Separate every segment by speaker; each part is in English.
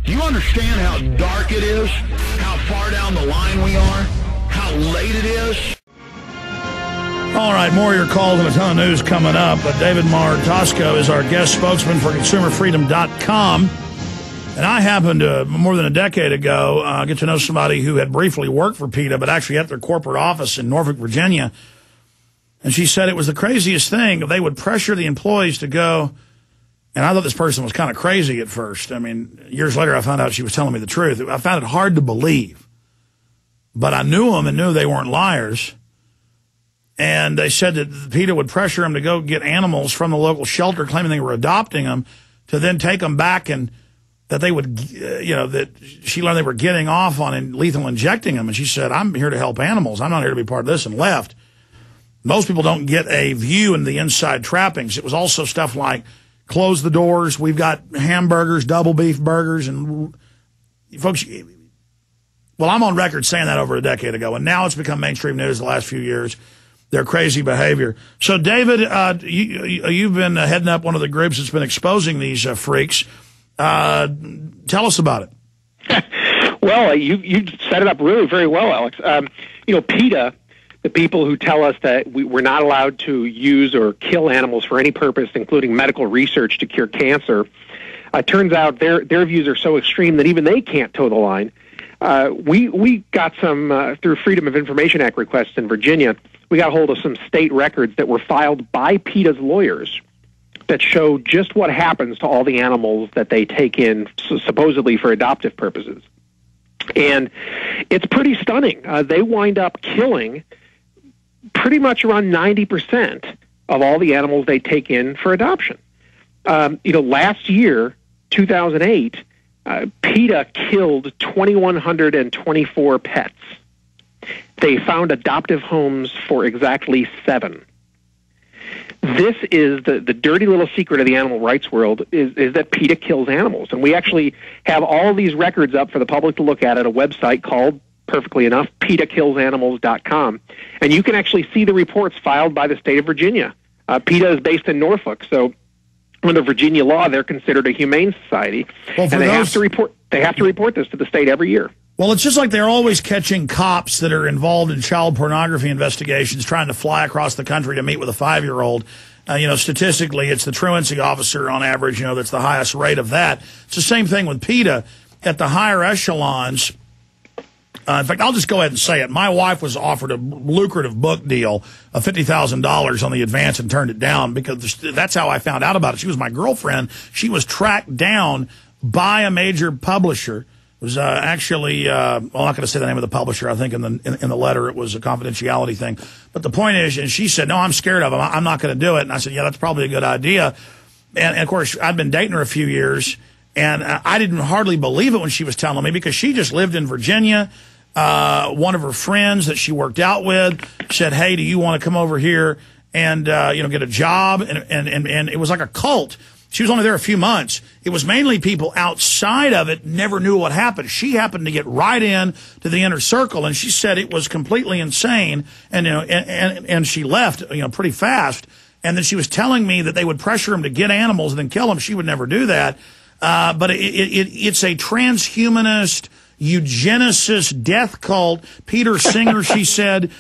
Speaker 1: Do you understand how dark it is? How far down the line we are? How late it is?
Speaker 2: All right, more of your calls and a ton of news coming up. But David Martosco is our guest spokesman for ConsumerFreedom.com. And I happened to, more than a decade ago, get to know somebody who had briefly worked for PETA, but actually at their corporate office in Norfolk, Virginia. And she said it was the craziest thing. They would pressure the employees to go. And I thought this person was kind of crazy at first. I mean, years later, I found out she was telling me the truth. I found it hard to believe. But I knew them and knew they weren't liars. And they said that PETA would pressure them to go get animals from the local shelter, claiming they were adopting them, to then take them back, and that they would, that she learned they were getting off on lethal injecting them. And she said, I'm here to help animals. I'm not here to be part of this, and left. Most people don't get a view into the inside trappings. It was also stuff like, close the doors. We've got hamburgers, double beef burgers, and folks, well, I'm on record saying that over a decade ago, and now it's become mainstream news the last few years. Their crazy behavior. So, David, you've been heading up one of the groups that's been exposing these freaks. Tell us about it.
Speaker 3: Well, you set it up really very well, Alex. PETA, the people who tell us that we're not allowed to use or kill animals for any purpose, including medical research to cure cancer, turns out their views are so extreme that even they can't toe the line. We got some, through Freedom of Information Act requests in Virginia, we got hold of some state records that were filed by PETA's lawyers that show just what happens to all the animals that they take in supposedly for adoptive purposes. And it's pretty stunning. They wind up killing pretty much around 90% of all the animals they take in for adoption. Last year, 2008, PETA killed 2,124 pets. They found adoptive homes for exactly 7. This is the dirty little secret of the animal rights world, is that PETA kills animals. And we actually have all these records up for the public to look at a website called, perfectly enough, PETAKillsAnimals.com. And you can actually see the reports filed by the state of Virginia. PETA is based in Norfolk, so under Virginia law, they're considered a humane society. Well, and they have to report this to the state every year.
Speaker 2: Well, it's just like they're always catching cops that are involved in child pornography investigations trying to fly across the country to meet with a 5-year-old. Statistically, it's the truancy officer on average, that's the highest rate of that. It's the same thing with PETA at the higher echelons. In fact, I'll just go ahead and say it. My wife was offered a lucrative book deal of $50,000 on the advance and turned it down because that's how I found out about it. She was my girlfriend. She was tracked down by a major publisher. It was actually, I'm not going to say the name of the publisher. I think in the letter it was a confidentiality thing. But the point is, and she said, no, I'm scared of him. I'm not going to do it. And I said, yeah, that's probably a good idea. And of course, I'd been dating her a few years, and I didn't hardly believe it when she was telling me because she just lived in Virginia. One of her friends that she worked out with said, hey, do you want to come over here and, get a job? And it was like a cult. She was only there a few months. It was mainly people outside of it never knew what happened. She happened to get right in to the inner circle, and she said it was completely insane. And, and she left, pretty fast. And then she was telling me that they would pressure them to get animals and then kill them. She would never do that. But it's a transhumanist, eugenicist death cult. Peter Singer, she said.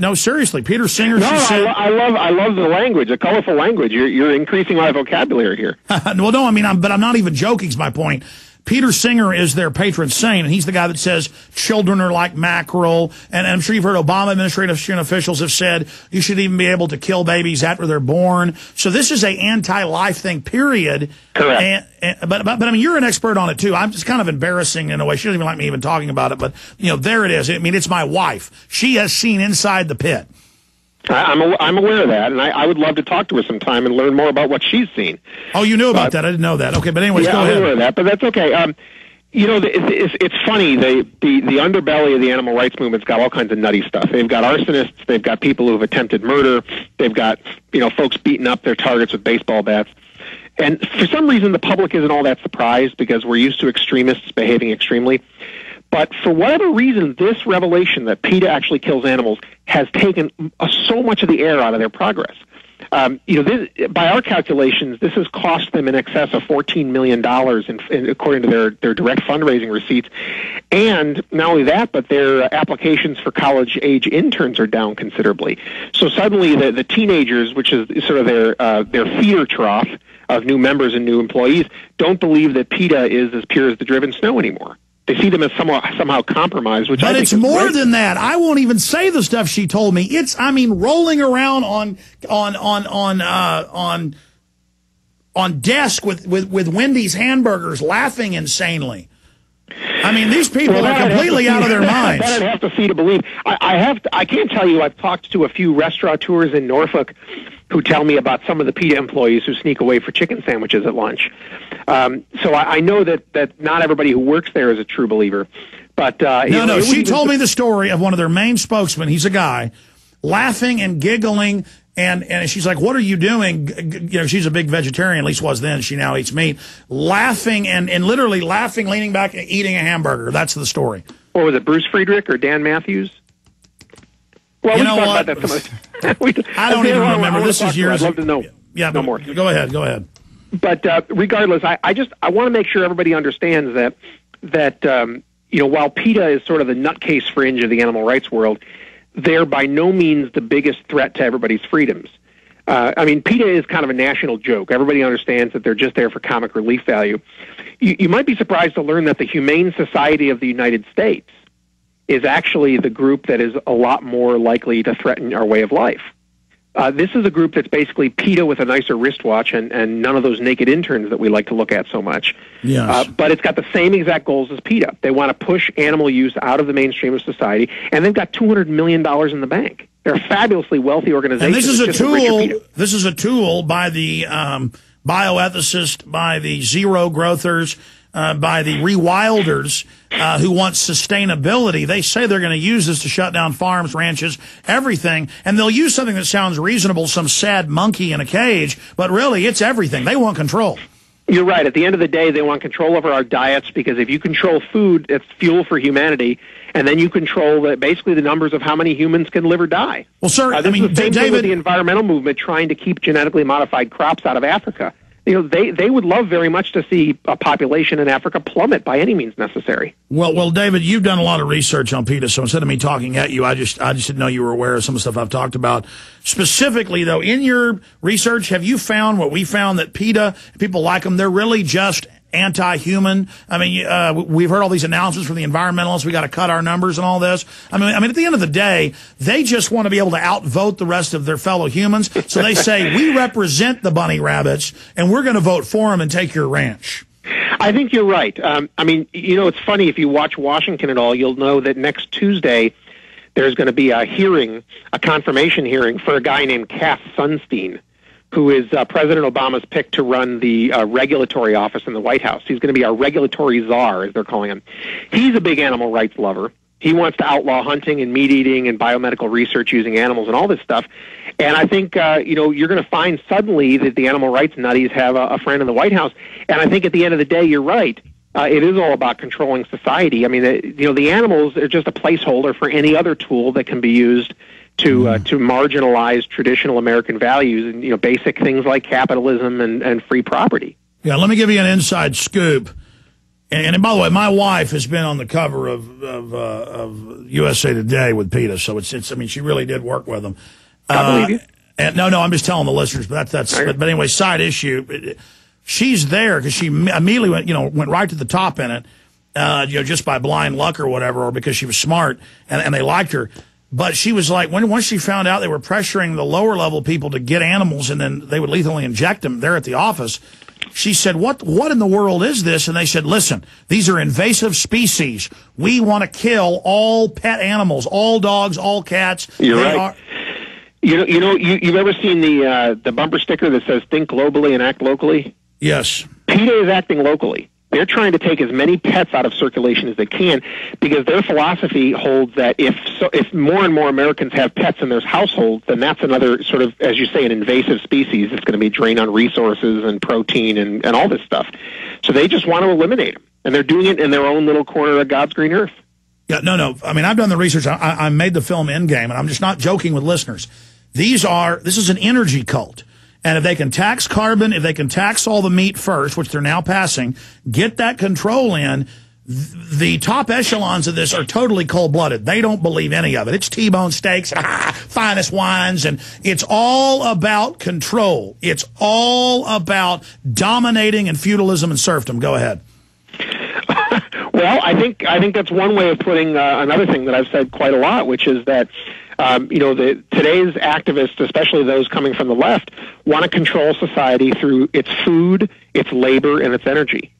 Speaker 2: No, seriously, Peter Singer.
Speaker 3: No,
Speaker 2: she said.
Speaker 3: I love the language, a colorful language. You're increasing my vocabulary here.
Speaker 2: Well, no, but I'm not even joking. Is my point. Peter Singer is their patron saint, and he's the guy that says children are like mackerel. And I'm sure you've heard Obama administration officials have said you should even be able to kill babies after they're born. So this is a anti-life thing, period.
Speaker 3: Correct.
Speaker 2: But I mean, you're an expert on it too. I'm just kind of embarrassing in a way. She doesn't even like me even talking about it. But there it is. I mean, it's my wife. She has seen inside the pit.
Speaker 3: I'm aware of that, and I would love to talk to her sometime and learn more about what she's seen.
Speaker 2: Oh, you knew about that? I didn't know that. Okay, but anyways,
Speaker 3: yeah,
Speaker 2: go ahead.
Speaker 3: I'm aware of that, but that's okay. It's funny. The underbelly of the animal rights movement's got all kinds of nutty stuff. They've got arsonists. They've got people who have attempted murder. They've got folks beating up their targets with baseball bats. And for some reason, the public isn't all that surprised because we're used to extremists behaving extremely. But for whatever reason, this revelation that PETA actually kills animals has taken so much of the air out of their progress. By our calculations, this has cost them in excess of $14 million according to their direct fundraising receipts. And not only that, but their applications for college-age interns are down considerably. So suddenly the teenagers, which is sort of their feeder trough of new members and new employees, don't believe that PETA is as pure as the driven snow anymore. They see them as somehow compromised, which I think
Speaker 2: it's more
Speaker 3: great.
Speaker 2: than that. I won't even say the stuff she told me. It's, rolling around on desk with Wendy's hamburgers, laughing insanely. These people are completely out of their minds.
Speaker 3: That I'd have to see to believe. I can't tell you. I've talked to a few restaurateurs in Norfolk who tell me about some of the PETA employees who sneak away for chicken sandwiches at lunch. So I know that not everybody who works there is a true believer. But
Speaker 2: she told me the story of one of their main spokesmen. He's a guy laughing and giggling. And she's like, what are you doing? She's a big vegetarian, at least was then. She now eats meat. Laughing and literally laughing, leaning back and eating a hamburger. That's the story.
Speaker 3: Or was it Bruce Friedrich or Dan Matthews? Well,
Speaker 2: you know what? I don't even remember. This is years.
Speaker 3: I'd love to know.
Speaker 2: Yeah, no more. Go ahead.
Speaker 3: But regardless, I want to make sure everybody understands that while PETA is sort of the nutcase fringe of the animal rights world, they're by no means the biggest threat to everybody's freedoms. PETA is kind of a national joke. Everybody understands that they're just there for comic relief value. You might be surprised to learn that the Humane Society of the United States is actually the group that is a lot more likely to threaten our way of life. This is a group that's basically PETA with a nicer wristwatch and none of those naked interns that we like to look at so much.
Speaker 2: Yes.
Speaker 3: But it's got the same exact goals as PETA. They want to push animal use out of the mainstream of society, and they've got $200 million in the bank. They're a fabulously wealthy organization.
Speaker 2: And this is a tool. This is a tool by the bioethicists, by the zero growthers, by the rewilders who want sustainability. They say they're going to use this to shut down farms, ranches, everything, and they'll use something that sounds reasonable, some sad monkey in a cage, but really it's everything. They want control.
Speaker 3: You're right. At the end of the day, they want control over our diets because if you control food, it's fuel for humanity, and then you control basically the numbers of how many humans can live or die.
Speaker 2: Well, sir,
Speaker 3: this is the same thing with the environmental movement trying to keep genetically modified crops out of Africa. They would love very much to see a population in Africa plummet by any means necessary.
Speaker 2: Well, David, you've done a lot of research on PETA, so instead of me talking at you, I just didn't know you were aware of some of the stuff I've talked about. Specifically, though, in your research, have you found what we found, that PETA, people like them, they're really just anti-human? We've heard all these announcements from the environmentalists. We got to cut our numbers and all this. At the end of the day, they just want to be able to outvote the rest of their fellow humans. So they say, we represent the bunny rabbits, and we're going to vote for them and take your ranch.
Speaker 3: I think you're right. It's funny, if you watch Washington at all, you'll know that next Tuesday there's going to be a confirmation hearing for a guy named Cass Sunstein, who is President Obama's pick to run the regulatory office in the White House. He's going to be our regulatory czar, as they're calling him. He's a big animal rights lover. He wants to outlaw hunting and meat eating and biomedical research using animals and all this stuff. And I think, you're going to find suddenly that the animal rights nutties have a friend in the White House. And I think at the end of the day, you're right. It is all about controlling society. The animals are just a placeholder for any other tool that can be used to marginalize traditional American values and basic things like capitalism and free property.
Speaker 2: Yeah, let me give you an inside scoop. And by the way, my wife has been on the cover of USA Today with PETA, so she really did work with them.
Speaker 3: I believe you.
Speaker 2: And no, I'm just telling the listeners, but but anyway, side issue. She's there because she immediately went right to the top in it, just by blind luck or whatever, or because she was smart and they liked her. But she was like, once she found out they were pressuring the lower level people to get animals and then they would lethally inject them there at the office, she said, what in the world is this? And they said, listen, these are invasive species. We want to kill all pet animals, all dogs, all cats.
Speaker 3: You're right. You've ever seen the bumper sticker that says "Think globally and act locally"?
Speaker 2: Yes.
Speaker 3: PETA is acting locally. They're trying to take as many pets out of circulation as they can because their philosophy holds that if more and more Americans have pets in their households, then that's another sort of, as you say, an invasive species that's going to be drained on resources and protein and all this stuff. So they just want to eliminate them, and they're doing it in their own little corner of God's green earth.
Speaker 2: Yeah, no. I've done the research. I made the film Endgame, and I'm just not joking with listeners. This is an energy cult. And if they can tax carbon, if they can tax all the meat first, which they're now passing, get that control in, the top echelons of this are totally cold-blooded. They don't believe any of it. It's T-bone steaks, finest wines, and it's all about control. It's all about dominating and feudalism and serfdom. Go ahead.
Speaker 3: Well, I think that's one way of putting another thing that I've said quite a lot, which is that today's activists, especially those coming from the left, want to control society through its food, its labor, and its energy.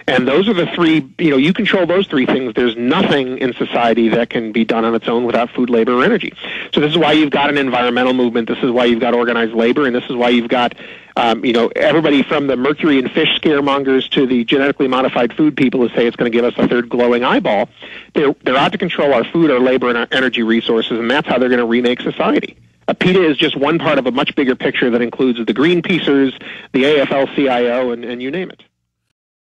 Speaker 3: And those are the three, you control those three things. There's nothing in society that can be done on its own without food, labor, or energy. So this is why you've got an environmental movement. This is why you've got organized labor. And this is why you've got, everybody from the mercury and fish scaremongers to the genetically modified food people who say it's going to give us a third glowing eyeball. They're out to control our food, our labor, and our energy resources. And that's how they're going to remake society. PETA is just one part of a much bigger picture that includes the Greenpeacers, the AFL-CIO, and you name it.